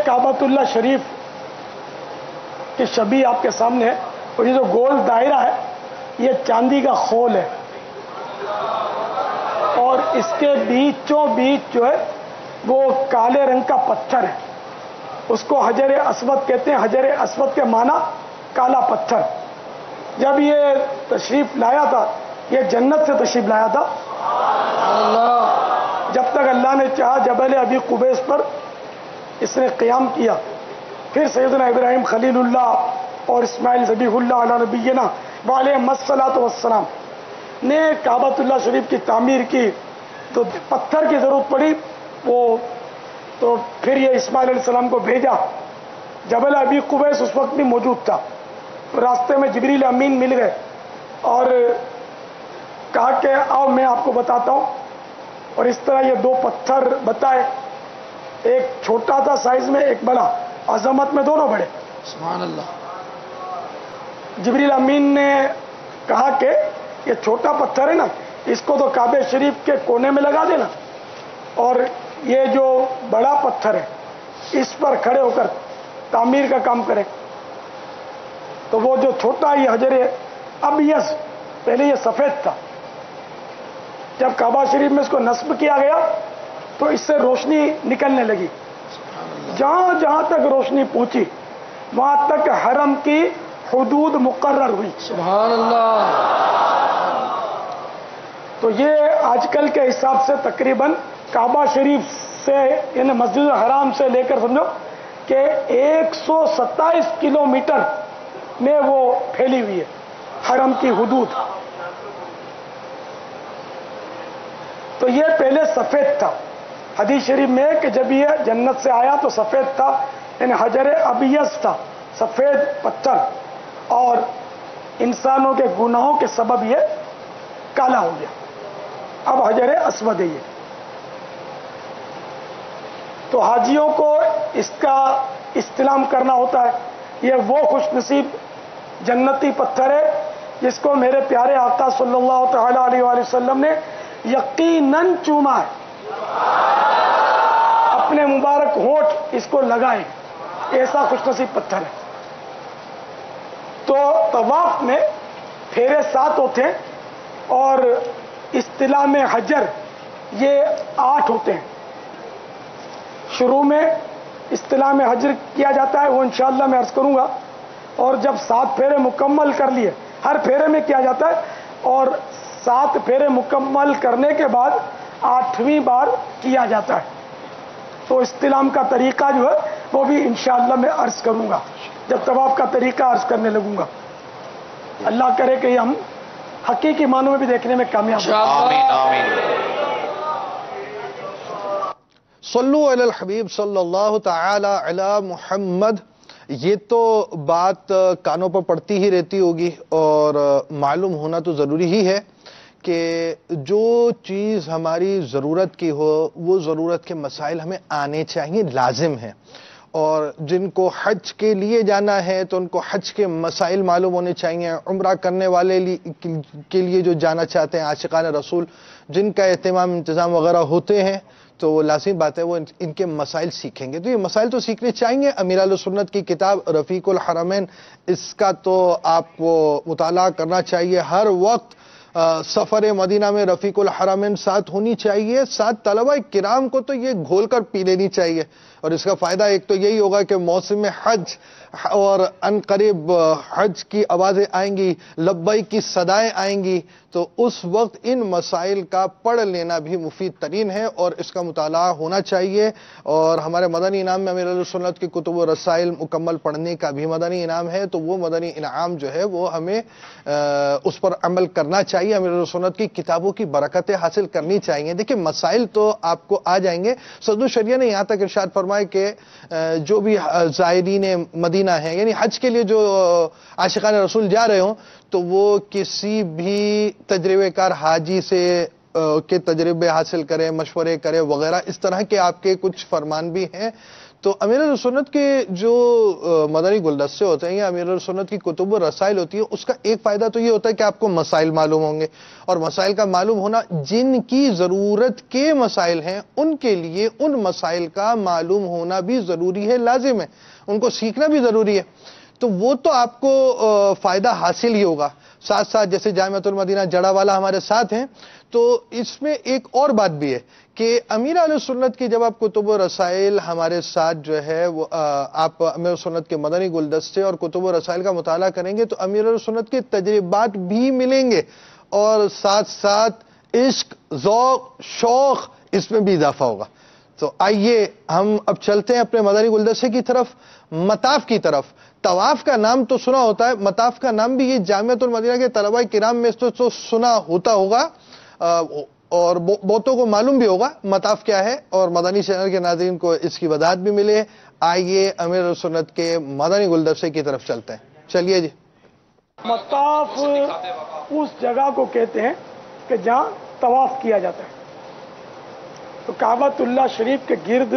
کعبۃ اللہ شریف کی شبیہ آپ کے سامنے ہے، اور یہ جو گول دائرہ ہے یہ چاندی کا خول ہے، اور اس کے بیچوں بیچ جو ہے وہ کالے رنگ کا پتھر ہے، اس کو حجر اسود کہتے ہیں۔ حجر اسود کے معنی کالا پتھر۔ جب یہ تشریف لایا تھا، یہ جنت سے تشریف لایا تھا، جب تک اللہ نے چاہا جبل ابی قبیس پر اس نے قیام کیا۔ پھر سیدنا ابراہیم خلیل اللہ اور اسماعیل ذبیح اللہ علی نبینا وعلیہم الصلاۃ والسلام نے کعبۃ اللہ شریف کی تعمیر کی، تو پتھر کی ضرورت پڑی، تو پھر یہ اسماعیل علیہ السلام کو بھیجا۔ جبل ابی قبیس اس وقت بھی موجود تھا، راستے میں جبریل امین مل گئے اور کہا کہ آؤ میں آپ کو بتاتا ہوں، اور اس طرح یہ دو پتھر بتائے، ایک چھوٹا تھا سائز میں، ایک بڑا، عظمت میں دونوں بڑے۔ سبحان اللہ۔ جبریل امین نے کہا کہ یہ چھوٹا پتھر ہے نا، اس کو تو کعبہ شریف کے کونے میں لگا دینا، اور یہ جو بڑا پتھر ہے اس پر کھڑے ہو کر تعمیر کا کام کرے۔ تو وہ جو چھوٹا یہ حجر ابیض، پہلے یہ سفید تھا، جب کعبہ شریف میں اس کو نصب کیا گیا تو اس سے روشنی نکلنے لگی، جہاں جہاں تک روشنی پہنچی وہاں تک حرم کی حدود مقرر ہوئی۔ سبحان اللہ۔ تو یہ آج کل کے حساب سے تقریباً کعبہ شریف سے یعنی مسجد الحرام سے لے کر سمجھو کہ 127 کلومیٹر میں وہ پھیلی ہوئی ہے حرم کی حدود۔ تو یہ پہلے سفید تھا، حدیث شریف میں کہ جب یہ جنت سے آیا تو سفید تھا، یعنی حجر ابیض تھا، سفید پتھر، اور انسانوں کے گناہوں کے سبب یہ کالا ہو گیا، اب حجر اسود ہے یہ۔ تو حاجیوں کو اس کا استلام کرنا ہوتا ہے، یہ وہ خوش نصیب جنتی پتھر ہے جس کو میرے پیارے آقا صلی اللہ تعالی علیہ وآلہ وسلم نے یقیناً چوما ہے، اپنے مبارک ہونٹ اس کو لگائے، ایسا خوش نصیب پتھر ہے۔ تو طواف میں پھیرے 7 ہوتے ہیں، اور استلام حجر یہ 8 ہوتے ہیں۔ شروع میں استلام حجر کیا جاتا ہے، وہ انشاءاللہ میں عرض کروں گا، اور جب 7 پھیرے مکمل کر لیے، ہر پھیرے میں کیا جاتا ہے، اور 7 پھیرے مکمل کرنے کے بعد 8ویں بار کیا جاتا ہے۔ تو استلام کا طریقہ جو ہے وہ بھی انشاءاللہ میں عرض کروں گا جب طواف کا طریقہ عرض کرنے لگوں گا۔ اللہ کرے کہ ہم حقیقی معنوں میں بھی دیکھنے میں کامیاب ہوں۔ آمین آمین۔ صلو علی الحبیب صلی اللہ تعالی علی محمد۔ یہ تو بات کانوں پر پڑتی ہی رہتی ہوگی، اور معلوم ہونا تو ضروری ہی ہے کہ جو چیز ہماری ضرورت کی ہو وہ ضرورت کے مسائل ہمیں آنے چاہیے، لازم ہیں، اور جن کو حج کے لیے جانا ہے تو ان کو حج کے مسائل معلوم ہونے چاہیے۔ عمرہ کرنے والے کے لیے جو جانا چاہتے ہیں، عاشقان رسول جن کا اہتمام انتظام وغیرہ ہوتے ہیں، تو وہ لازمی بات ہے وہ ان کے مسائل سیکھیں گے۔ تو یہ مسائل تو سیکھنے چاہیے۔ امیر اہل سنت کی کتاب رفیق الحرمین، اس کا تو آپ کو مطالعہ کرنا چاہیے ہر وقت۔ سفر مدینہ میں رفیق الحرمین ساتھ ہونی چاہیے، ساتھ طلبہ کرام کو تو یہ گھول کر پی لینی چاہیے، اور اس کا فائدہ ایک تو یہی ہوگا کہ موسم حج اور ان قریب حج کی آوازیں آئیں گی، لبیک کی صدائیں آئیں گی، تو اس وقت ان مسائل کا پڑھ لینا بھی مفید ترین ہے اور اس کا مطالعہ ہونا چاہیے. اور ہمارے مدنی انعام میں امیر اہل سنت کی کتب و رسائل مکمل پڑھنے کا بھی مدنی انعام ہے, تو وہ مدنی انعام جو ہے وہ ہمیں اس پر عمل کرنا چاہیے. امیر اہل سنت کی کتابوں کی برکتیں حاصل کرنی چاہیے. دیکھیں مسائل تو آپ کو آ جائیں گے. صدر الشریعہ نے یہاں تک ارشاد فرمائے کہ جو بھی زائرین مدینہ ہیں, یعنی حج کے لیے جو عاشقان رسول جا رہے ہوں, تو وہ کسی بھی تجربے کار حاجی سے کے تجربے حاصل کریں, مشورے کریں وغیرہ, اس طرح کے آپ کے کچھ فرمان بھی ہیں. تو امیر اہل سنت کے جو مدنی گلدستے ہوتے ہیں یا امیر اہل سنت کی کتب و رسائل ہوتی ہے, اس کا ایک فائدہ تو یہ ہوتا ہے کہ آپ کو مسائل معلوم ہوں گے, اور مسائل کا معلوم ہونا, جن کی ضرورت کے مسائل ہیں ان کے لیے ان مسائل کا معلوم ہونا بھی ضروری ہے, لازم ہے, ان کو سیکھنا بھی ضروری ہے. تو وہ تو آپ کو فائدہ حاصل ہی ہوگا. ساتھ ساتھ جیسے جامعۃ المدینہ جڑا والا ہمارے ساتھ ہیں, تو اس میں ایک اور بات بھی ہے کہ امیر اہل سنت کی جب آپ کتب و رسائل ہمارے ساتھ جو ہے وہ آپ امیر سنت کے مدنی گلدستے اور کتب و رسائل کا مطالعہ کریں گے, تو امیر اہل سنت کے تجربات بھی ملیں گے, اور ساتھ ساتھ عشق, ذوق, شوق, اس میں بھی اضافہ ہوگا. تو آئیے ہم اب چلتے ہیں اپنے مدنی گلدستے کی طرف, مطاف کی طرف. طواف کا نام تو سنا ہوتا ہے, مطاف کا نام بھی یہ جامعۃ المدینہ کے طلباء کرام میں تو سنا ہوتا ہوگا, اور بہتوں کو معلوم بھی ہوگا مطاف کیا ہے, اور مدنی چینل کے ناظرین کو اس کی وضاحت بھی ملے. آئیے امیر اہل سنت کے مدنی گلدستے کی طرف چلتے ہیں. چلیے جی. مطاف اس جگہ کو کہتے ہیں کہ جہاں طواف کیا جاتا ہے. تو کعبۃ اللہ شریف کے گرد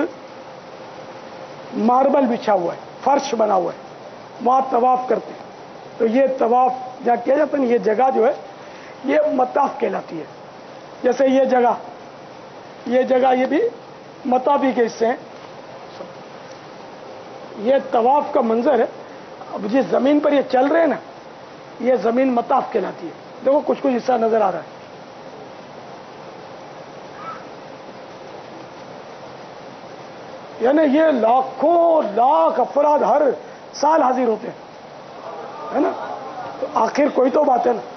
ماربل بچھا ہوا ہے, فرش بنا ہوا ہے, وہاں طواف کرتے ہیں. تو یہ طواف جہاں کیا جاتا ہے, یہ جگہ جو ہے یہ مطاف کہلاتی ہے. جیسے یہ جگہ یہ بھی مطافی کے حصے ہیں. یہ طواف کا منظر ہے. اب جس زمین پر یہ چل رہے ہیں نا, یہ زمین مطاف کہلاتی ہے. دیکھو کچھ حصہ نظر آ رہا ہے. یعنی یہ لاکھوں لاکھ افراد ہر سال حاضر ہوتے ہیں, ہے نا. تو آخر کوئی تو بات ہے نا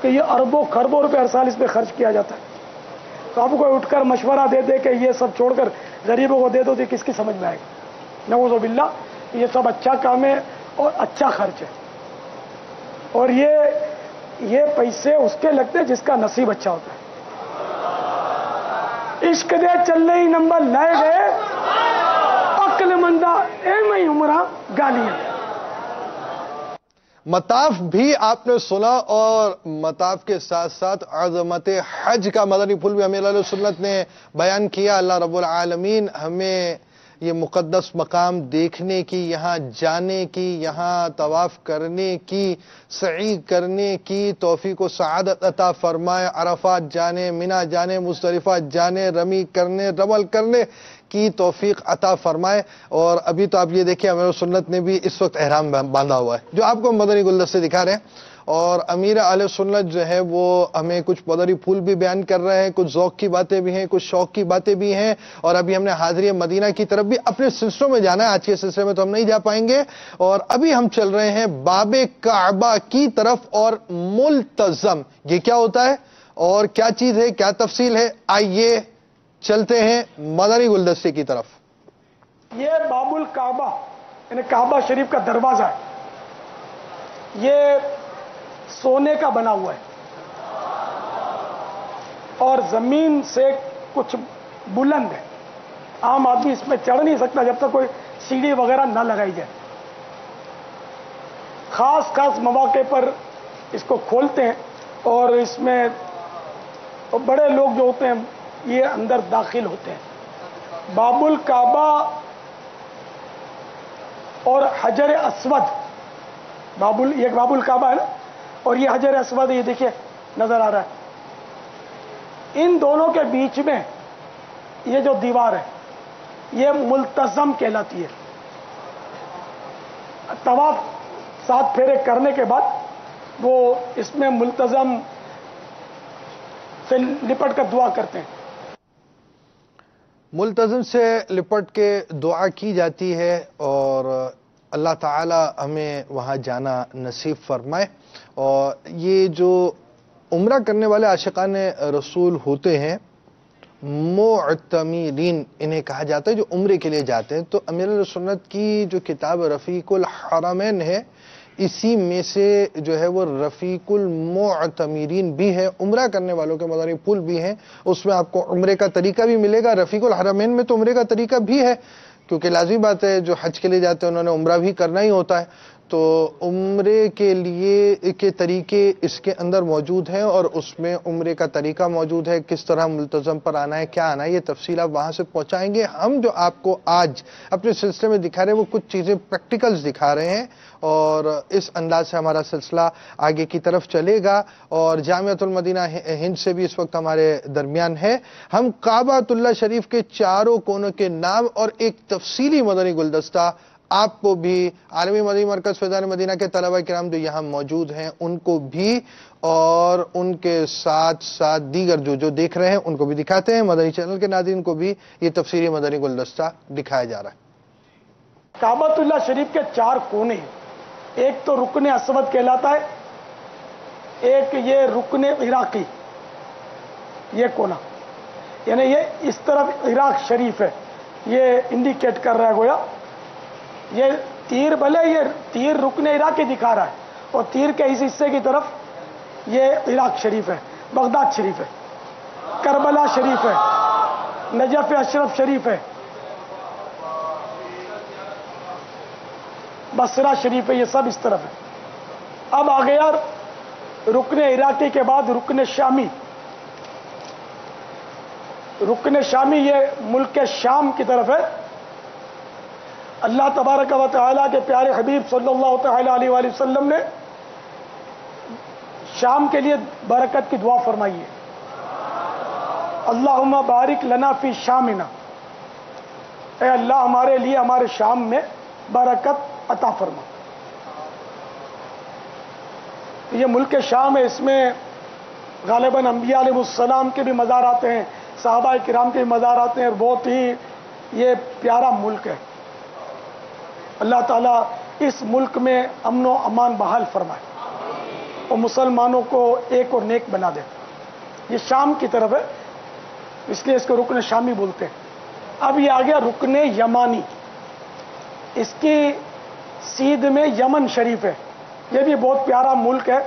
کہ یہ اربوں خربوں روپے ہر سال اس پہ خرچ کیا جاتا ہے. تو آپ کو اٹھ کر مشورہ دے دے کہ یہ سب چھوڑ کر غریبوں کو دے دو, تو کس کی سمجھ میں آئے گا؟ نعوذ باللہ. یہ سب اچھا کام ہے اور اچھا خرچ ہے, اور یہ پیسے اس کے لگتے ہیں جس کا نصیب اچھا ہوتا ہے. عشق دے چلنے ہی نمبر لائے گئے, عقل مندہ اے میں عمرہ گالیاں. مطاف بھی آپ نے سنا, اور مطاف کے ساتھ ساتھ عظمت حج کا مدنی پھول بھی امیر اہل سنت نے بیان کیا. اللہ رب العالمین ہمیں یہ مقدس مقام دیکھنے کی, یہاں جانے کی, یہاں طواف کرنے کی, سعی کرنے کی توفیق و سعادت عطا فرمائے. عرفات جانے, منا جانے, مزدلفہ جانے, رمی کرنے, رمل کرنے کی توفیق عطا فرمائے. اور ابھی تو آپ یہ دیکھیں امیر سنت نے بھی اس وقت احرام باندھا ہوا ہے, جو آپ کو مدنی گلدستے دکھا رہے ہیں. اور امیر اہل سنت جو ہے وہ ہمیں کچھ مدنی پھول بھی بیان کر رہے ہیں, کچھ ذوق کی باتیں بھی ہیں, کچھ شوق کی باتیں بھی ہیں. اور ابھی ہم نے حاضری مدینہ کی طرف بھی اپنے سلسلوں میں جانا ہے. آج کے سلسلے میں تو ہم نہیں جا پائیں گے, اور ابھی ہم چل رہے ہیں باب کعبہ کی طرف. اور ملتزم یہ کیا ہوتا ہے اور کیا چیز ہے, کیا تفصیل ہے, آئیے چلتے ہیں مدنی گلدستے کی طرف. یہ باب الکعبہ یعنی کعبہ شریف کا دروازہ ہے. یہ سونے کا بنا ہوا ہے, اور زمین سے کچھ بلند ہے. عام آدمی اس میں چڑھ نہیں سکتا جب تک کوئی سیڑھی وغیرہ نہ لگائی جائے. خاص مواقع پر اس کو کھولتے ہیں, اور اس میں بڑے لوگ جو ہوتے ہیں یہ اندر داخل ہوتے ہیں. باب الکعبہ اور حجر اسود, یہ باب الکعبہ ہے نا, اور یہ حجر اسود یہ دیکھیے نظر آ رہا ہے. ان دونوں کے بیچ میں یہ جو دیوار ہے یہ ملتزم کہلاتی ہے. طواف 7 پھیرے کرنے کے بعد وہ اس میں ملتزم سے لپٹ کر دعا کرتے ہیں. ملتزم سے لپٹ کے دعا کی جاتی ہے, اور اللہ تعالی ہمیں وہاں جانا نصیب فرمائے. اور یہ جو عمرہ کرنے والے عاشقان رسول ہوتے ہیں معتمرین انہیں کہا جاتا ہے، جو عمرے کے لیے جاتے ہیں. تو امیر سنت کی جو کتاب رفیق الحرمین ہے اسی میں سے جو ہے وہ رفیق المعتمرین بھی ہے، عمرہ کرنے والوں کے مداری پھول بھی ہیں. اس میں آپ کو عمرے کا طریقہ بھی ملے گا. رفیق الحرمین میں تو عمرے کا طریقہ بھی ہے، کیونکہ لازمی بات ہے جو حج کے لیے جاتے ہیں انہوں نے عمرہ بھی کرنا ہی ہوتا ہے. تو عمرے کے لیے کے طریقے اس کے اندر موجود ہیں، اور اس میں عمرے کا طریقہ موجود ہے، کس طرح ملتزم پر آنا ہے، کیا آنا ہے، یہ تفصیل آپ وہاں سے پہنچائیں گے. ہم جو آپ کو آج اپنے سلسلے میں دکھا رہے ہیں وہ کچھ چیزیں پریکٹیکلز دکھا رہے ہیں، اور اس انداز سے ہمارا سلسلہ آگے کی طرف چلے گا. اور جامعۃ المدینہ ہند سے بھی اس وقت ہمارے درمیان ہے. ہم کعبۃ اللہ شریف کے چاروں کونوں کے نام اور ایک تفصیلی مدنی گلدستہ آپ کو بھی، عالمی مدنی مرکز فیضان مدینہ کے طلبہ کرام جو یہاں موجود ہیں ان کو بھی، اور ان کے ساتھ ساتھ دیگر جو دیکھ رہے ہیں ان کو بھی دکھاتے ہیں. مدنی چینل کے ناظرین کو بھی یہ تفصیلی مدنی گلدستہ دکھایا جا رہا ہے. کعبۃ اللہ شریف کے 4 کونے، ایک تو رکن اسود کہلاتا ہے، ایک یہ رکن عراقی، یہ کونا، یعنی یہ اس طرف عراق شریف ہے، یہ انڈیکیٹ کر رہا ہے گویا. یہ تیر بھلے یہ تیر رکن عراقی دکھا رہا ہے، اور تیر کے اس حصے کی طرف یہ عراق شریف ہے، بغداد شریف ہے، کربلا شریف ہے، نجف اشرف شریف ہے، بصرہ شریف ہے، یہ سب اس طرف ہے. اب آ گیا رکن عراقی کے بعد رکن شامی. رکن شامی یہ ملک شام کی طرف ہے. اللہ تبارک و تعالیٰ کے پیارے حبیب صلی اللہ تعالی علیہ وآلہ وسلم نے شام کے لیے برکت کی دعا فرمائی ہے. اللہم بارک لنا فی شامنا، اے اللہ ہمارے لیے ہمارے شام میں برکت عطا فرما. یہ ملک شام ہے، اس میں غالباً انبیاء علیہ السلام کے بھی مزار آتے ہیں، صحابہ کرام کے بھی مزار آتے ہیں، اور بہت ہی یہ پیارا ملک ہے. اللہ تعالیٰ اس ملک میں امن و امان بحال فرمائے اور مسلمانوں کو ایک اور نیک بنا دے. یہ شام کی طرف ہے، اس لیے اس کو رکن شامی بولتے ہیں. اب یہ آ گیا رکن یمانی. اس کی سیدھ میں یمن شریف ہے. یہ بھی بہت پیارا ملک ہے،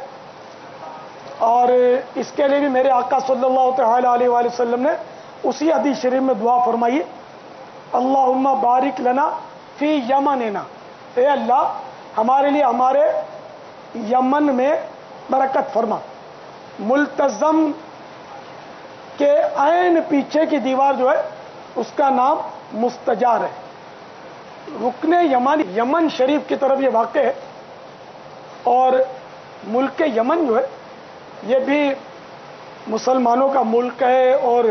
اور اس کے لیے بھی میرے آقا صلی اللہ تعالی علیہ وآلہ وسلم نے اسی حدیث شریف میں دعا فرمائی، اللہم بارک لنا فی یمننا، اے اللہ ہمارے لیے ہمارے یمن میں برکت فرما. ملتزم کے عین پیچھے کی دیوار جو ہے اس کا نام مستجار ہے. رکن یمانی یمن شریف کی طرف یہ واقع ہے، اور ملک یمن جو ہے یہ بھی مسلمانوں کا ملک ہے، اور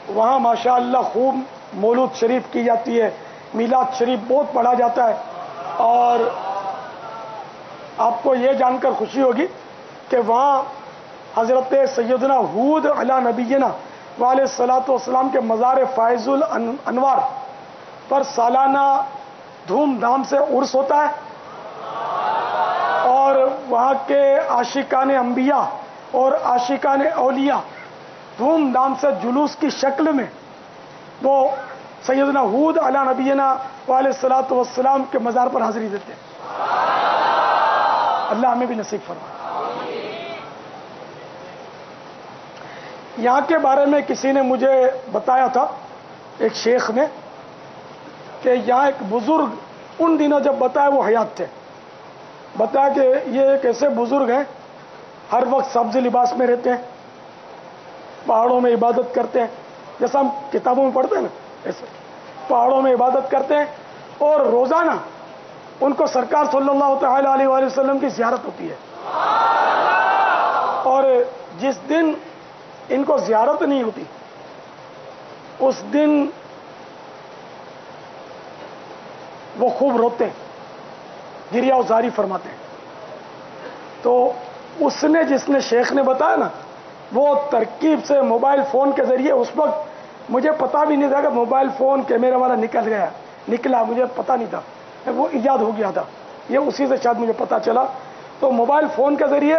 وہاں ماشاءاللہ خوب مولود شریف کی جاتی ہے، میلاد شریف بہت پڑھا جاتا ہے. اور آپ کو یہ جان کر خوشی ہوگی کہ وہاں حضرت سیدنا ہود علی نبینا علیہ الصلاۃ والسلام کے مزار فائز الانوار پر سالانہ دھوم دھام سے عرس ہوتا ہے، اور وہاں کے عاشقان انبیاء اور عاشقان اولیاء دھوم دھام سے جلوس کی شکل میں وہ سیدنا ہود علی نبینا علیہ الصلاۃ والسلام کے مزار پر حاضری دیتے ہیں. اللہ ہمیں بھی نصیب فرمائے. یہاں کے بارے میں کسی نے مجھے بتایا تھا، ایک شیخ نے، کہ یہاں ایک بزرگ ان دنوں جب بتایا وہ حیات تھے، بتایا کہ یہ ایک ایسے بزرگ ہیں ہر وقت سبز لباس میں رہتے ہیں، پہاڑوں میں عبادت کرتے ہیں، جیسا ہم کتابوں میں پڑھتے ہیں نا ایسے پہاڑوں میں عبادت کرتے ہیں، اور روزانہ ان کو سرکار صلی اللہ تعالی علیہ وآلہ وسلم کی زیارت ہوتی ہے. اور جس دن ان کو زیارت نہیں ہوتی اس دن وہ خوب روتے ہیں، گریہ وزاری فرماتے ہیں. تو اس نے جس نے شیخ نے بتایا نا، وہ ترکیب سے موبائل فون کے ذریعے، اس وقت مجھے پتا بھی نہیں تھا کہ موبائل فون کیمرہ والا نکلا، مجھے پتا نہیں تھا، وہ ایجاد ہو گیا تھا، یہ اسی سے شاید مجھے پتا چلا. تو موبائل فون کے ذریعے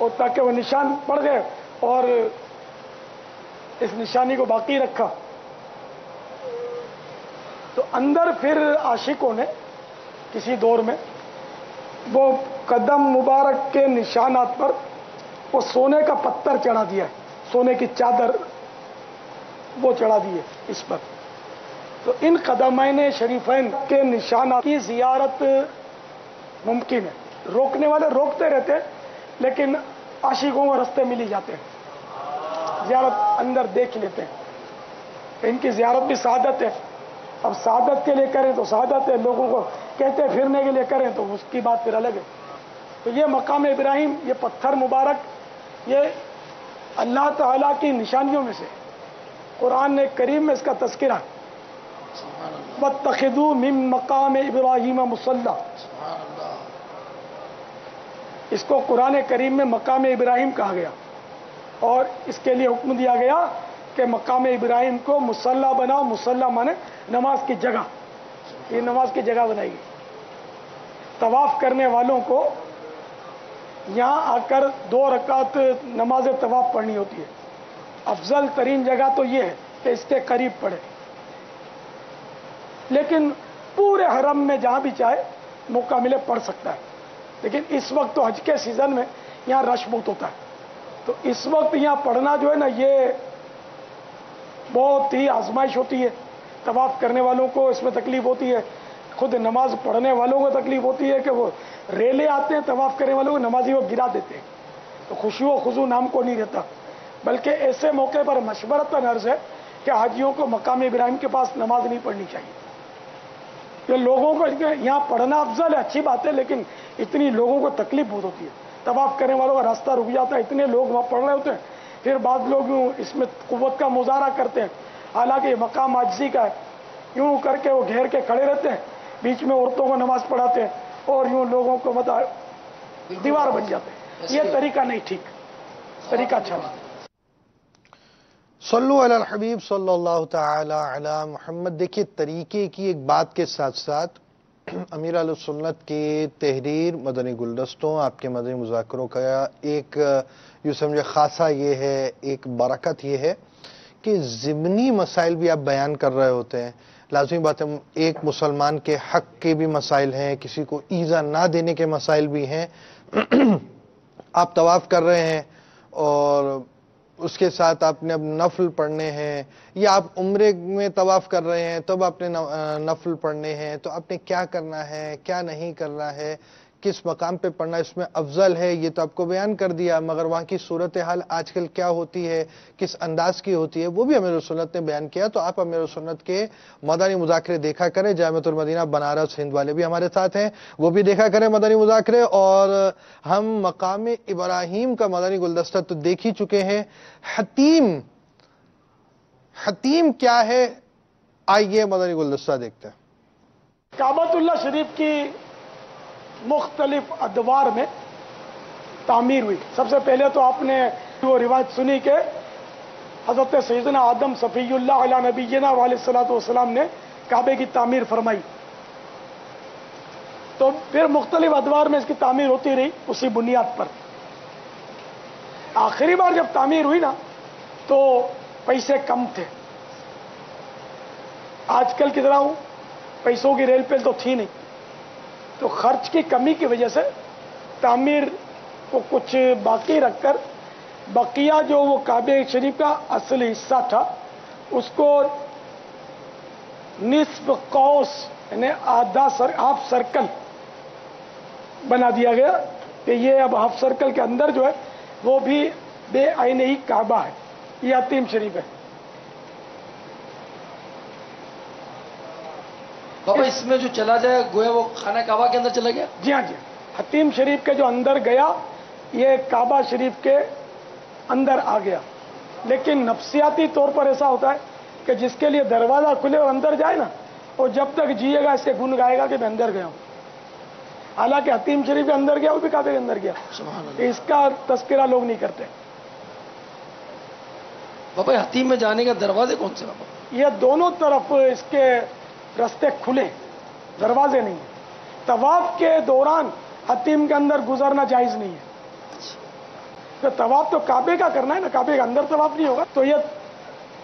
اور تاکہ وہ نشان پڑ گئے اور اس نشانی کو باقی رکھا. تو اندر پھر عاشقوں نے کسی دور میں وہ قدم مبارک کے نشانات پر وہ سونے کا پتھر چڑھا دیا ہے, سونے کی چادر وہ چڑھا دی ہے اس پر. تو ان قدمین شریفین کے نشانات کی زیارت ممکن ہے. روکنے والے روکتے رہتے ہیں لیکن عاشقوں کو رستے مل ہی جاتے ہیں, زیارت اندر دیکھ لیتے ہیں. ان کی زیارت بھی سعادت ہے. اب سعادت کے لیے کریں تو سعادت ہے, لوگوں کو کہتے پھرنے کے لیے کریں تو اس کی بات پھر الگ ہے. تو یہ مقام ابراہیم, یہ پتھر مبارک, یہ اللہ تعالیٰ کی نشانیوں میں سے. قرآن کریم میں اس کا تذکرہ ہے, وَاتَّخِذُوا مِن مَقَامِ إِبْرَاهِيمَ مُصَلًّى. اس کو قرآن کریم میں مقام ابراہیم کہا گیا اور اس کے لیے حکم دیا گیا کہ مقام ابراہیم کو مصلی بناؤ. مصلی مانے نماز کی جگہ, یہ نماز کی جگہ بنائی گئی. طواف کرنے والوں کو یہاں آ کر 2 رکعت نماز طواف پڑھنی ہوتی ہے. افضل ترین جگہ تو یہ ہے کہ اس کے قریب پڑھے, لیکن پورے حرم میں جہاں بھی چاہے موقع ملے پڑھ سکتا ہے. لیکن اس وقت تو حج کے سیزن میں یہاں رش بہت ہوتا ہے, تو اس وقت یہاں پڑھنا جو ہے نا یہ بہت ہی آزمائش ہوتی ہے. طواف کرنے والوں کو اس میں تکلیف ہوتی ہے, خود نماز پڑھنے والوں کو تکلیف ہوتی ہے کہ وہ ریلے آتے ہیں طواف کرنے والوں کو, نمازی وہ گرا دیتے ہیں. تو خشوع و خضوع نام کو نہیں رہتا, بلکہ ایسے موقع پر مشورتاً عرض ہے کہ حاجیوں کو مقام ابراہیم کے پاس نماز نہیں پڑھنی چاہیے. کہ لوگوں کو یہاں پڑھنا افضل ہے, اچھی بات ہے, لیکن اتنی لوگوں کو تکلیف بہت ہوتی ہے. طواف کرنے والوں کا راستہ رک جاتا ہے, اتنے لوگ وہاں پڑھ رہے ہوتے ہیں. پھر بعض لوگ یوں اس میں قوت کا مظاہرہ کرتے ہیں, حالانکہ یہ مقام عاجزی کا ہے. یوں کر کے وہ گھیر کے کھڑے رہتے ہیں, بیچ میں عورتوں کو نماز پڑھاتے ہیں اور یوں لوگوں کو دیوار بن جاتے ہیں. یہ طریقہ نہیں ٹھیک, طریقہ اچھا نہیں. صلو علی الحبیب صلی اللہ تعالی علی محمد. دیکھیے طریقے کی ایک بات کے ساتھ ساتھ امیر اہل سنت کی تحریر مدنی گلدستوں, آپ کے مدنی مذاکروں کا ایک یوں سمجھے خاصہ یہ ہے, ایک برکت یہ ہے کہ ضمنی مسائل بھی آپ بیان کر رہے ہوتے ہیں. لازمی بات ہے, ایک مسلمان کے حق کے بھی مسائل ہیں, کسی کو ایذا نہ دینے کے مسائل بھی ہیں. آپ طواف کر رہے ہیں اور اس کے ساتھ آپ نے اب نفل پڑھنے ہیں, یا آپ عمرے میں طواف کر رہے ہیں تب آپ نے نفل پڑھنے ہیں, تو آپ نے کیا کرنا ہے, کیا نہیں کرنا ہے, کس مقام پہ پڑھنا اس میں افضل ہے, یہ تو آپ کو بیان کر دیا. مگر وہاں کی صورتحال آج کل کیا ہوتی ہے, کس انداز کی ہوتی ہے, وہ بھی امیر سنت نے بیان کیا. تو آپ امیر سنت کے مدنی مذاکرے دیکھا کریں. جامعۃ المدینہ بنارس ہند والے بھی ہمارے ساتھ ہیں, وہ بھی دیکھا کریں مدنی مذاکرے. اور ہم مقام ابراہیم کا مدنی گلدستہ تو دیکھ ہی چکے ہیں. حتیم کیا ہے, آئیے مدنی گلدستہ دیکھتے ہیں. کعبۃ اللہ شریف کی مختلف ادوار میں تعمیر ہوئی. سب سے پہلے تو آپ نے وہ روایت سنی کہ حضرت سیدنا آدم صفی اللہ علیہ نبینا علیہ الصلوۃ والسلام نے کعبے کی تعمیر فرمائی. تو پھر مختلف ادوار میں اس کی تعمیر ہوتی رہی اسی بنیاد پر. آخری بار جب تعمیر ہوئی نا تو پیسے کم تھے. آج کل کی طرح پیسوں کی ریل پیل تو تھی نہیں, تو خرچ کی کمی کی وجہ سے تعمیر کو کچھ باقی رکھ کر بقیہ جو وہ کعبہ شریف کا اصلی حصہ تھا اس کو نصف قوس یعنی آدھا ہاف سرکل بنا دیا گیا کہ یہ اب ہاف سرکل کے اندر جو ہے وہ بھی بے عین ہی کعبہ ہے. یہ حتیم شریف ہے. بابا اس میں جو چلا جائے گویا وہ خانہ کعبہ کے اندر چلا گیا. جی ہاں, جی حتیم شریف کے جو اندر گیا یہ کعبہ شریف کے اندر آ گیا. لیکن نفسیاتی طور پر ایسا ہوتا ہے کہ جس کے لیے دروازہ کھلے اور اندر جائے نا, وہ جب تک جیے گا اس سے گن گائے گا کہ میں اندر گیا ہوں. حالانکہ حتیم شریف کے اندر گیا, وہ بھی کعبے کے اندر گیا. اس کا تذکرہ لوگ نہیں کرتے. بابا حتیم میں جانے کا دروازے کون سے بابا؟ یہ دونوں طرف اس کے رستے کھلے, دروازے نہیں ہیں. طواف کے دوران حتیم کے اندر گزرنا جائز نہیں ہے. تو طواف تو کعبے کا کرنا ہے نا, کعبے کے اندر طواف نہیں ہوگا. تو یہ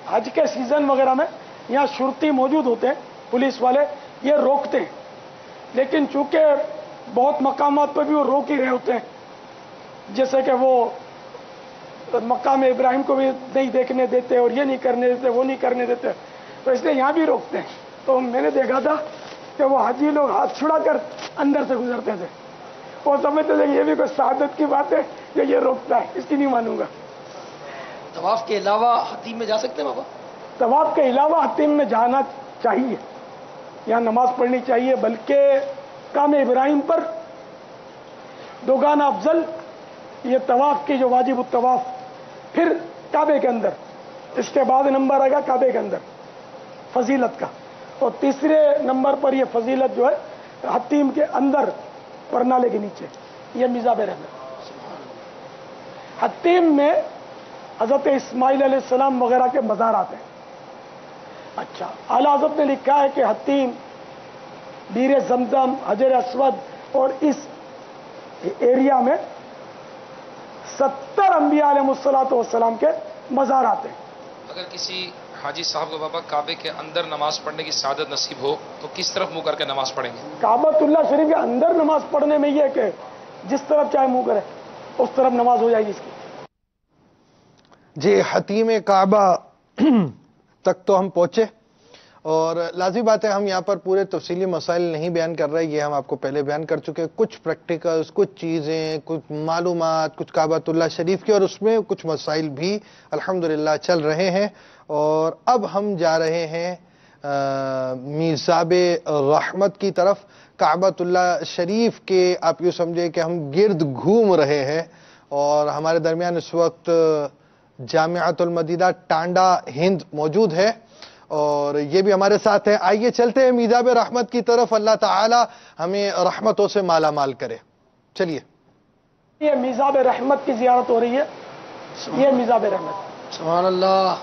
حج کے سیزن وغیرہ میں یہاں شرطی موجود ہوتے ہیں, پولیس والے یہ روکتے ہیں, لیکن چونکہ بہت مقامات پر بھی وہ روک ہی رہے ہوتے ہیں, جیسے کہ وہ مقام ابراہیم کو بھی نہیں دیکھنے دیتے اور یہ نہیں کرنے دیتے, وہ نہیں کرنے دیتے, تو اس لیے یہاں بھی روکتے ہیں. تو میں نے دیکھا تھا کہ وہ حاجی لوگ ہاتھ چھڑا کر اندر سے گزرتے تھے, وہ سمجھتے تھے کہ یہ بھی کوئی سعادت کی بات ہے کہ یہ روکتا ہے, اس کی نہیں مانوں گا. طواف کے علاوہ حتیم میں جا سکتے ہیں بابا؟ طواف کے علاوہ حتیم میں جانا چاہیے, یہاں نماز پڑھنی چاہیے, بلکہ کام ابراہیم پر دوگانا افضل یہ طواف کی جو واجب الطواف, پھر کعبے کے اندر, اس کے بعد نمبر آئے گا کعبے کے اندر فضیلت کا, اور تیسرے نمبر پر یہ فضیلت جو ہے حتیم کے اندر پرنالے کے نیچے, یہ میزاب رحمت. حتیم میں حضرت اسماعیل علیہ السلام وغیرہ کے مزارات ہیں. اچھا, اعلیٰ حضرت نے لکھا ہے کہ حتیم, بیر زمزم, حجر اسود اور اس ایریا میں 70 انبیاء علیہ الصلوۃ والسلام کے مزارات ہیں. اگر کسی حاجی صاحب کو بابا کعبے کے اندر نماز پڑھنے کی سعادت نصیب ہو تو کس طرف منہ کر کے نماز پڑھیں گے؟ کعبۃ اللہ شریف کے اندر نماز پڑھنے میں یہ ہے کہ جس طرف چاہے منہ کرے اس طرف نماز ہو جائے گی اس کی. جی, حتیم کعبہ تک تو ہم پہنچے, اور لازمی بات ہے ہم یہاں پر پورے تفصیلی مسائل نہیں بیان کر رہے, یہ ہم آپ کو پہلے بیان کر چکے. کچھ پریکٹیکلز, کچھ چیزیں, کچھ معلومات, کچھ کعبۃ اللہ شریف کی, اور اس میں کچھ مسائل بھی الحمدللہ چل رہے ہیں. اور اب ہم جا رہے ہیں میزاب رحمت کی طرف. کعبۃ اللہ شریف کے آپ یوں سمجھے کہ ہم گرد گھوم رہے ہیں, اور ہمارے درمیان اس وقت جامعۃ المدینہ ٹانڈا ہند موجود ہے, اور یہ بھی ہمارے ساتھ ہیں. آئیے چلتے ہیں میزاب رحمت کی طرف, اللہ تعالی ہمیں رحمتوں سے مالا مال کرے. چلیے, یہ میزاب رحمت کی زیارت ہو رہی ہے. یہ میزاب رحمت, سبحان اللہ,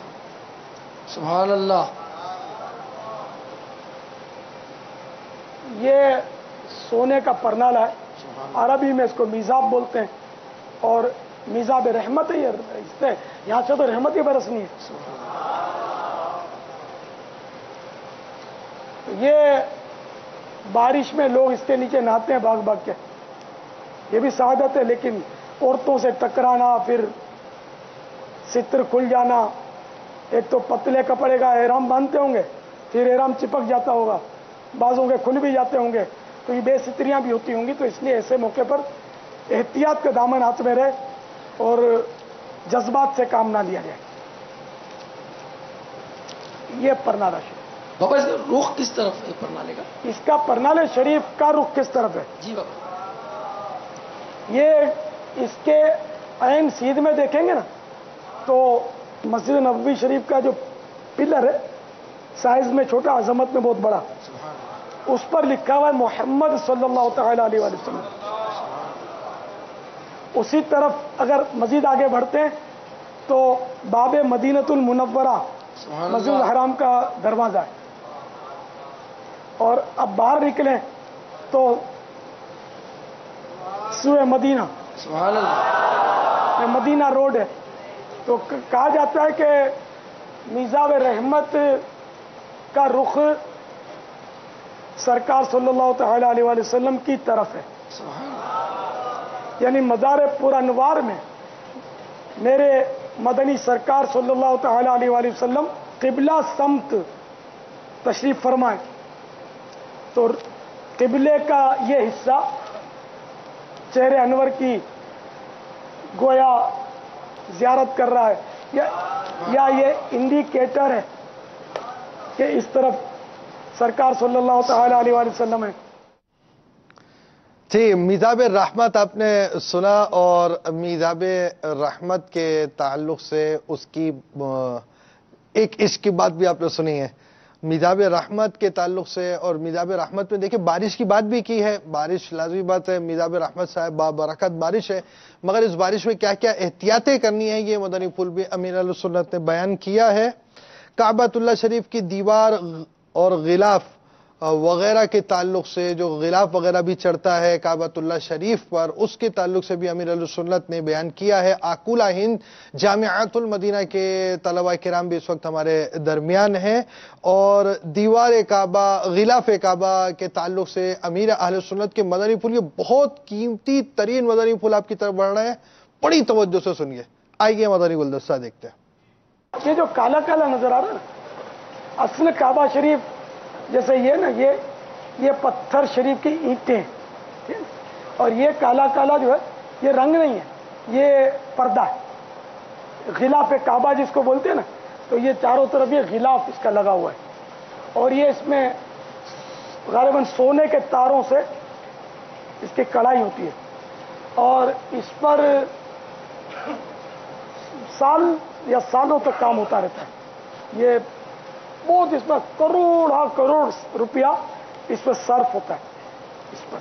سبحان اللہ. یہ سونے کا پرنالہ ہے, عربی میں اس کو میزاب بولتے ہیں, اور میزاب رحمت ہے. یہ یہاں سے تو رحمت ہی برسنی ہے. یہ بارش میں لوگ اس کے نیچے نہاتے ہیں بھاگ بھاگ کے, یہ بھی سعادت ہے. لیکن عورتوں سے ٹکرانا, پھر ستر کھل جانا, ایک تو پتلے کپڑے کا احرام باندھتے ہوں گے, پھر احرام چپک جاتا ہوگا, بعضوں کے کھل بھی جاتے ہوں گے, تو یہ بے ستریاں بھی ہوتی ہوں گی. تو اس لیے ایسے موقع پر احتیاط کا دامن ہاتھ میں رہے اور جذبات سے کام نہ لیا جائے. یہ پرنالہ شریف. بابا اس کا رخ کس طرف ہے پرنالے کا؟ اس کا پرنالے شریف کا رخ کس طرف ہے؟ جی بابا. یہ اس کے عین سیدھ میں دیکھیں گے نا تو مسجد نبوی شریف کا جو پلر ہے, سائز میں چھوٹا, عظمت میں بہت بڑا, اس پر لکھا ہوا ہے محمد صلی اللہ تعالی علیہ وسلم. اسی طرف اگر مزید آگے بڑھتے ہیں تو باب مدینۃ المنورہ, مسجد الحرام کا دروازہ ہے, اور اب باہر نکلیں تو سوئے مدینہ, سبحان اللہ, یہ مدینہ روڈ ہے. تو کہا جاتا ہے کہ میزاب رحمت کا رخ سرکار صلی اللہ تعالی علیہ وسلم کی طرف ہے. یعنی مزار پر انوار میں میرے مدنی سرکار صلی اللہ تعالی علیہ وسلم قبلہ سمت تشریف فرمائے, تو قبلے کا یہ حصہ چہرے انور کی گویا زیارت کر رہا ہے, یا یہ انڈیکیٹر ہے کہ اس طرف سرکار صلی اللہ تعالی علیہ وسلم ہے. جی, میزاب رحمت آپ نے سنا, اور میزاب رحمت کے تعلق سے اس کی ایک عشق کی بات بھی آپ نے سنی ہے. میزاب رحمت کے تعلق سے, اور میزاب رحمت میں دیکھیں بارش کی بات بھی کی ہے. بارش لازمی بات ہے, میزاب رحمت صاحب بابرکت بارش ہے, مگر اس بارش میں کیا کیا احتیاطیں کرنی ہیں یہ مدنی پھول بھی امیر اہل سنت نے بیان کیا ہے. کعبۃ اللہ شریف کی دیوار اور غلاف وغیرہ کے تعلق سے جو غلاف وغیرہ بھی چڑھتا ہے کعبۃ اللہ شریف پر، اس کے تعلق سے بھی امیر اہل سنت نے بیان کیا ہے۔ آکولہ ہند جامعۃ المدینہ کے طلبہ کرام بھی اس وقت ہمارے درمیان ہیں، اور دیوار کعبہ، غلاف کعبہ کے تعلق سے امیر اہل سنت کے مدنی پھول، یہ بہت قیمتی ترین مدنی پھول آپ کی طرف بڑھ رہے ہیں، بڑی توجہ سے سنیے۔ آئیے مدنی گلدستہ دیکھتے ہیں۔ یہ جو کالا کالا نظر آ رہا ہے نا، اصل کعبہ شریف جیسے یہ نا، یہ پتھر شریف کی اینٹیں ہیں، اور یہ کالا کالا جو ہے یہ رنگ نہیں ہے، یہ پردہ ہے، غلاف کعبہ جس کو بولتے ہیں نا، تو یہ چاروں طرف یہ غلاف اس کا لگا ہوا ہے، اور یہ اس میں غالباً سونے کے تاروں سے اس کی کڑھائی ہوتی ہے، اور اس پر سال یا سالوں تک کام ہوتا رہتا ہے۔ یہ بہت، اس پر کروڑ روپیہ اس پر صرف ہوتا ہے اس پر۔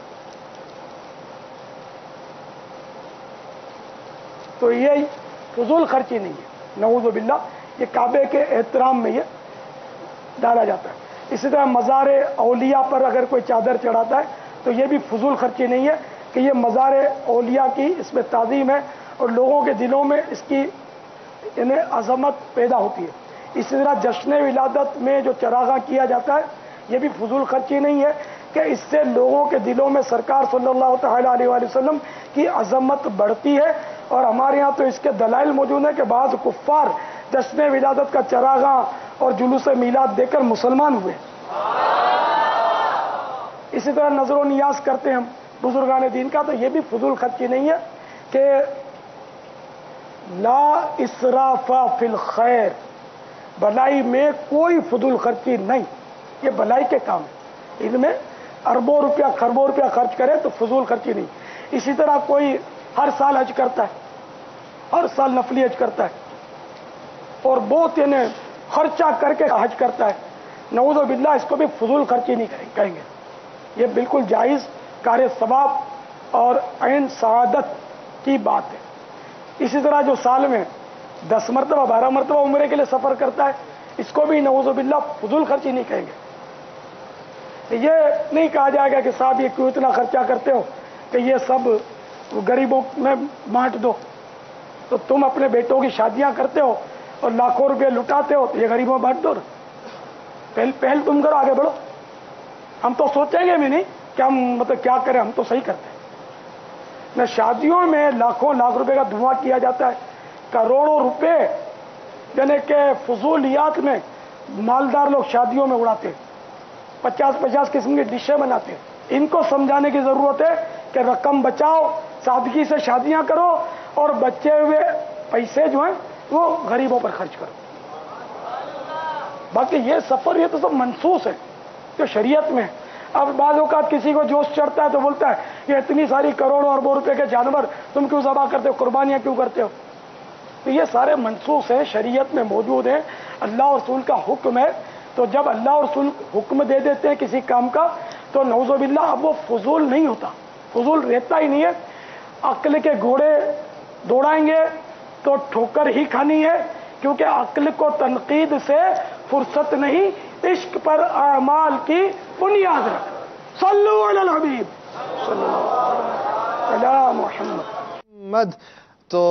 تو یہ فضول خرچی نہیں ہے، نعوذ باللہ، یہ کعبے کے احترام میں یہ ڈالا جاتا ہے۔ اسی طرح مزار اولیاء پر اگر کوئی چادر چڑھاتا ہے تو یہ بھی فضول خرچی نہیں ہے، کہ یہ مزار اولیاء کی اس میں تعظیم ہے، اور لوگوں کے دلوں میں اس کی یعنی عظمت پیدا ہوتی ہے۔ اسی طرح جشن ولادت میں جو چراغاں کیا جاتا ہے، یہ بھی فضول خرچی نہیں ہے، کہ اس سے لوگوں کے دلوں میں سرکار صلی اللہ تعالی علیہ وآلہ وسلم کی عظمت بڑھتی ہے، اور ہمارے ہاں تو اس کے دلائل موجود ہیں کہ بعض کفار جشن ولادت کا چراغاں اور جلوس میلاد دے کر مسلمان ہوئے۔ اسی طرح نظر و نیاز کرتے ہیں ہم بزرگان دین کا، تو یہ بھی فضول خرچی نہیں ہے، کہ لا اسراف فی الخیر، بھلائی میں کوئی فضول خرچی نہیں، یہ بھلائی کے کام ہے، ان میں اربوں روپیہ خربوں روپیہ خرچ کرے تو فضول خرچی نہیں۔ اسی طرح کوئی ہر سال حج کرتا ہے، ہر سال نفلی حج کرتا ہے، اور بہت یعنی خرچہ کر کے حج کرتا ہے، نعوذ باللہ، اس کو بھی فضول خرچی نہیں کہیں گے، یہ بالکل جائز کار ثواب اور عین سعادت کی بات ہے۔ اسی طرح جو سال میں 10 مرتبہ 12 مرتبہ عمرے کے لیے سفر کرتا ہے، اس کو بھی نعوذ باللہ فضول خرچی نہیں کہیں گے۔ یہ نہیں کہا جائے گا کہ صاحب یہ کیوں اتنا خرچہ کرتے ہو، کہ یہ سب غریبوں میں بانٹ دو۔ تو تم اپنے بیٹوں کی شادیاں کرتے ہو اور لاکھوں روپے لٹاتے ہو، تو یہ غریبوں میں بانٹ دو نا، پہل تم کرو، آگے بڑھو۔ ہم تو سوچیں گے بھی نہیں کہ ہم مطلب کیا کریں، ہم تو صحیح کرتے ہیں۔ نہ شادیوں میں لاکھوں لاکھ روپے کا دھواں کیا جاتا ہے، کروڑوں روپے یعنی کہ فضولیات میں مالدار لوگ شادیوں میں اڑاتے ہیں، 50 قسم کی ڈشیں بناتے ہیں۔ ان کو سمجھانے کی ضرورت ہے کہ رقم بچاؤ، سادگی سے شادیاں کرو، اور بچے ہوئے پیسے جو ہیں وہ غریبوں پر خرچ کرو۔ باقی یہ سفر یہ تو سب منسوخ ہے جو شریعت میں ہے۔ اب بعض اوقات کسی کو جوش چڑھتا ہے تو بولتا ہے یہ اتنی ساری کروڑوں اربوں روپے کے جانور تم کیوں ذبح کرتے ہو، قربانیاں کیوں کرتے ہو؟ تو یہ سارے منسوخ ہیں، شریعت میں موجود ہیں، اللہ اور رسول کا حکم ہے۔ تو جب اللہ اور رسول حکم دے دیتے ہیں کسی کام کا تو نعوذ باللہ اب وہ فضول نہیں ہوتا، فضول رہتا ہی نہیں ہے۔ عقل کے گھوڑے دوڑائیں گے تو ٹھوکر ہی کھانی ہے، کیونکہ عقل کو تنقید سے فرصت نہیں، عشق پر اعمال کی بنیاد رکھ۔ صلو علی الحبیب صلی اللہ علی محمد۔ تو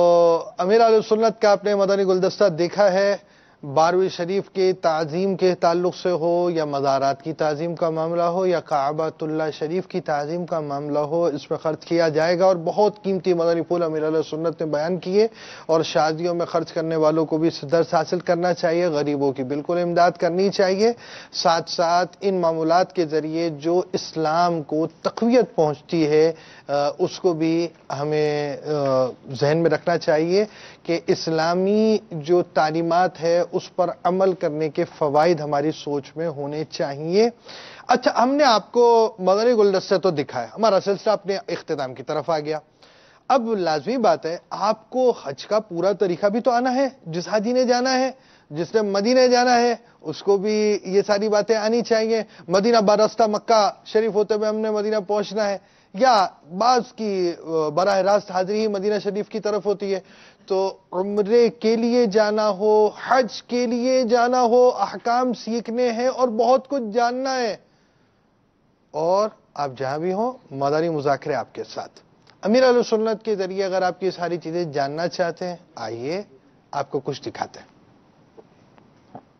امیر اہل سنت کا اپنے مدنی گلدستہ دیکھا ہے، 12ویں شریف کے تعظیم کے تعلق سے ہو، یا مزارات کی تعظیم کا معاملہ ہو، یا کعبۃ اللہ شریف کی تعظیم کا معاملہ ہو، اس میں خرچ کیا جائے گا، اور بہت قیمتی مدنی پھول امیر اہل سنت نے بیان کیے، اور شادیوں میں خرچ کرنے والوں کو بھی درس حاصل کرنا چاہیے، غریبوں کی بالکل امداد کرنی چاہیے، ساتھ ساتھ ان معمولات کے ذریعے جو اسلام کو تقویت پہنچتی ہے اس کو بھی ہمیں ذہن میں رکھنا چاہیے کہ اسلامی جو تعلیمات ہے اس پر عمل کرنے کے فوائد ہماری سوچ میں ہونے چاہیے۔ اچھا، ہم نے آپ کو مدنی گلدستہ تو دکھایا، ہمارا سلسلہ اپنے اختتام کی طرف آ گیا۔ اب لازمی بات ہے آپ کو حج کا پورا طریقہ بھی تو آنا ہے، جس حاجی نے جانا ہے، جس نے مدینہ جانا ہے اس کو بھی یہ ساری باتیں آنی چاہیے۔ مدینہ براستہ مکہ شریف ہوتے ہوئے ہم نے مدینہ پہنچنا ہے، یا بعض کی براہ راست حاضری ہی مدینہ شریف کی طرف ہوتی ہے، تو عمرے کے لیے جانا ہو، حج کے لیے جانا ہو، احکام سیکھنے ہیں اور بہت کچھ جاننا ہے، اور آپ جہاں بھی ہوں مدنی مذاکرے آپ کے ساتھ۔ امیر اہل سنت کے ذریعے اگر آپ کی ساری چیزیں جاننا چاہتے ہیں آئیے آپ کو کچھ دکھاتے ہیں۔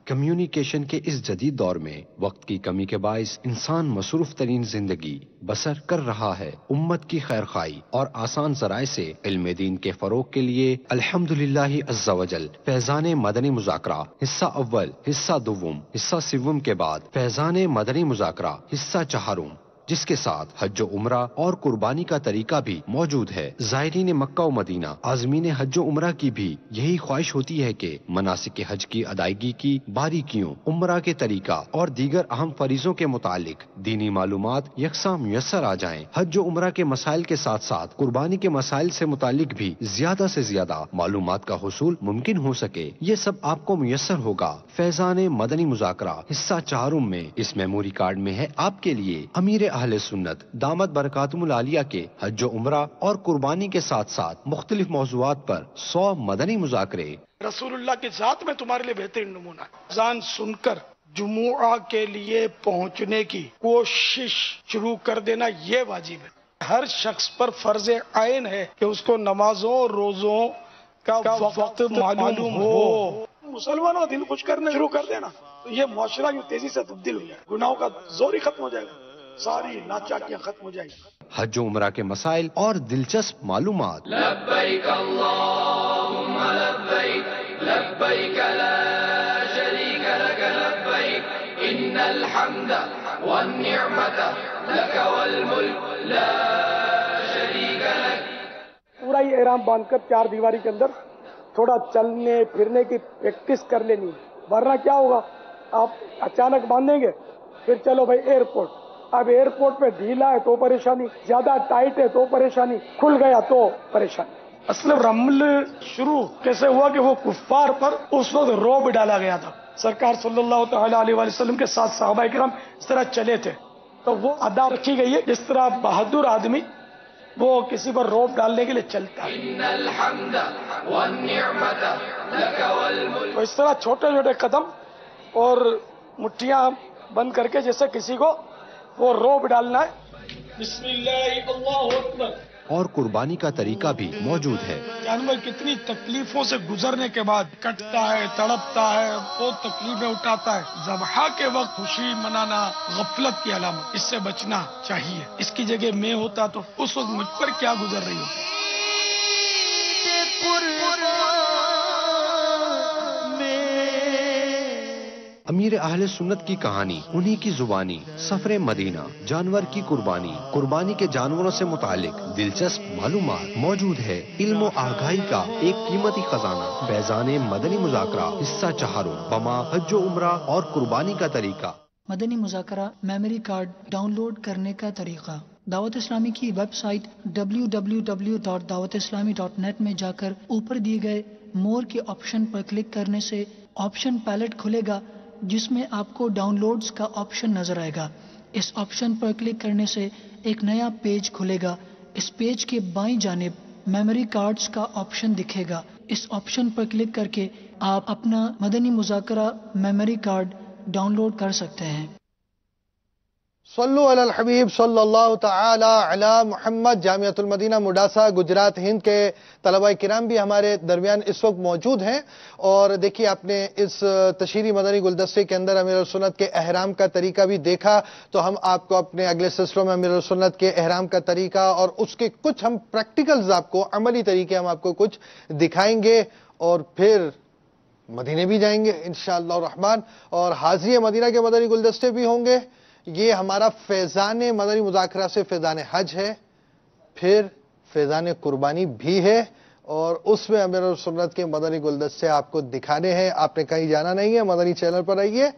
کمیونیکیشن کے اس جدید دور میں وقت کی کمی کے باعث انسان مصروف ترین زندگی بسر کر رہا ہے۔ امت کی خیرخواہی اور آسان ذرائع سے علم دین کے فروغ کے لیے الحمدللہ عز وجل فیضان مدنی مذاکرہ حصہ اول، حصہ دوم، حصہ سوم کے بعد فیضان مدنی مذاکرہ حصہ چہارم، جس کے ساتھ حج و عمرہ اور قربانی کا طریقہ بھی موجود ہے۔ زائرین مکہ و مدینہ عازمین حج و عمرہ کی بھی یہی خواہش ہوتی ہے کہ مناسک حج کی ادائیگی کی باریکیوں، عمرہ کے طریقہ اور دیگر اہم فریضوں کے متعلق دینی معلومات یکساں میسر آ جائیں۔ حج و عمرہ کے مسائل کے ساتھ ساتھ قربانی کے مسائل سے متعلق بھی زیادہ سے زیادہ معلومات کا حصول ممکن ہو سکے، یہ سب آپ کو میسر ہوگا فیضان مدنی مذاکرہ حصہ چہارم میں۔ اس میموری کارڈ میں ہے آپ کے لیے امیر اہل سنت دامت برکاتہم العالیہ کے حج و عمرہ اور قربانی کے ساتھ ساتھ مختلف موضوعات پر 100 مدنی مذاکرے۔ رسول اللہ کی ذات میں تمہارے لیے بہترین نمونہ ہے۔ اذان سن کر جمعہ کے لیے پہنچنے کی کوشش شروع کر دینا یہ واجب ہے۔ ہر شخص پر فرض عین ہے کہ اس کو نمازوں روزوں کا وقت معلوم ہو۔ مسلمانوں کا دل خوش کرنا شروع کر دینا تو یہ معاشرہ یوں تیزی سے تبدیل ہو جائے گا، گناہوں کا زور ہی ختم ہو جائے گا، ساری ناچاکیاں ختم ہو جائیں گی۔ حج و عمرہ کے مسائل اور دلچسپ معلومات۔ لبیک اللہم لبیک لبیک لا شریک لک لبیک ان الحمد والنعمت لک والملک لا شریک لک۔ پورا ہی احرام باندھ کر چار دیواری کے اندر تھوڑا چلنے پھرنے کی پریکٹس کر لینی ہے، ورنہ کیا ہوگا آپ اچانک باندھیں گے پھر چلو بھائی ایئرپورٹ، اب ایئرپورٹ پہ ڈھیلا ہے تو پریشانی، زیادہ ٹائٹ ہے تو پریشانی، کھل گیا تو پریشانی۔ اصل رمل شروع کیسے ہوا کہ وہ کفار پر اس وقت روب ڈالا گیا تھا، سرکار صلی اللہ تعالی علیہ وسلم کے ساتھ صحابہ کرام اس طرح چلے تھے تو وہ ادا رکھی گئی ہے جس طرح بہادر آدمی وہ کسی پر روب ڈالنے کے لیے چلتا ہے۔ ان الحمد والنعمت لک والملک۔ تو اس طرح چھوٹے چھوٹے قدم اور مٹھیاں بند کر کے جیسے کسی کو وہ روب ڈالنا ہے۔ بسم اللہ اللہ اکبر۔ اور قربانی کا طریقہ بھی موجود ہے۔ جانور کتنی تکلیفوں سے گزرنے کے بعد کٹتا ہے، تڑپتا ہے، بہت تکلیفیں اٹھاتا ہے، ذبح کے وقت خوشی منانا غفلت کی علامت، اس سے بچنا چاہیے۔ اس کی جگہ میں ہوتا تو اس وقت مجھ پر کیا گزر رہی ہوتی۔ امیر اہل سنت کی کہانی، انہی کی زبانی، سفر مدینہ، جانور کی قربانی، قربانی کے جانوروں سے متعلق دلچسپ معلومات موجود ہے۔ علم و آگاہی کا ایک قیمتی خزانہ فیضان مدنی مذاکرہ حصہ چہارم بما حج و عمرہ اور قربانی کا طریقہ۔ مدنی مذاکرہ میموری کارڈ ڈاؤن لوڈ کرنے کا طریقہ۔ دعوت اسلامی کی ویب سائٹ www.dawatislami.net میں جا کر اوپر دیے گئے مور کے آپشن پر کلک کرنے سے آپشن پیلٹ کھلے گا جس میں آپ کو ڈاؤن لوڈز کا آپشن نظر آئے گا۔ اس آپشن پر کلک کرنے سے ایک نیا پیج کھلے گا۔ اس پیج کے بائیں جانب میموری کارڈز کا آپشن دکھے گا۔ اس آپشن پر کلک کر کے آپ اپنا مدنی مذاکرہ میموری کارڈ ڈاؤن لوڈ کر سکتے ہیں۔ صلو علی الحبیب صلی اللہ تعالی علی محمد۔ جامعۃ المدینہ مڈاسا گجرات ہند کے طلباء کرام بھی ہمارے درمیان اس وقت موجود ہیں، اور دیکھیے آپ نے اس تشہیری مدنی گلدستے کے اندر امیر السنت کے احرام کا طریقہ بھی دیکھا، تو ہم آپ کو اپنے اگلے سلسلوں میں امیر السنت کے احرام کا طریقہ اور اس کے کچھ ہم پریکٹیکلز آپ کو، عملی طریقے ہم آپ کو کچھ دکھائیں گے، اور پھر مدینے بھی جائیں گے انشاءاللہ الرحمن، اور حاضری مدینہ کے مدنی گلدستے بھی ہوں گے۔ یہ ہمارا فیضان مدنی مذاکرہ سے فیضان حج ہے، پھر فیضان قربانی بھی ہے، اور اس میں امیر السنت کے مدنی گلدستے آپ کو دکھانے ہیں۔ آپ نے کہیں جانا نہیں ہے، مدنی چینل پر رہیے،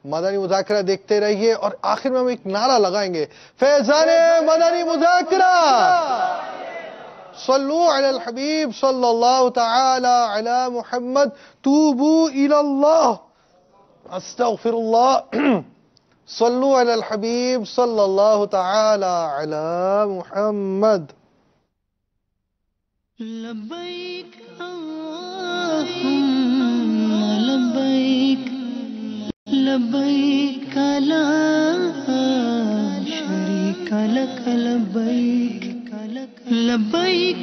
مدنی مذاکرہ دیکھتے رہیے، اور آخر میں ہم ایک نعرہ لگائیں گے، فیضان مدنی مذاکرہ، صلو علی الحبیب صلی اللہ تعالی علی محمد، توبو الی اللہ، استغفر اللہ، صلو علی الحبیب صلی اللہ تعالی علی محمد۔ لبیک اللہم لبیک لبیک لا شریک لبیک